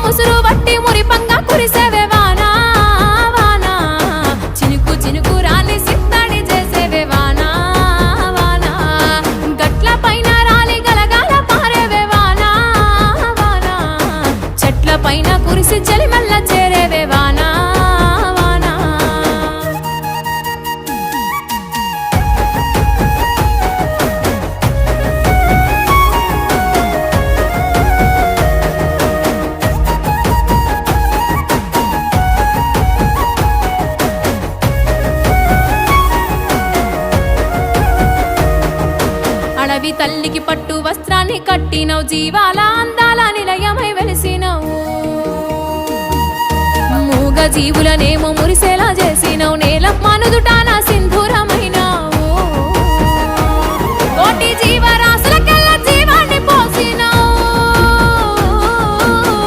ముసురు వట్టి మురిపంగా కురిసేవే వానా వానా చినుకు చినుకు రాలి సిత్తడి చేసేవే వానా వానా గట్ల పైన రాలి గలగాల పారేవే వానా వానా చెట్ల పైన కురిసి చలిమల్ల చేరేవే వానా వానా అడవి తల్లికి పట్టు వస్త్రాన్ని కట్టినవు జీవాల అందాల నిలయమై వెలిసినవు మూగ జీవులనేమో మురిసేలా చేసినవు నేల మనుదుటాన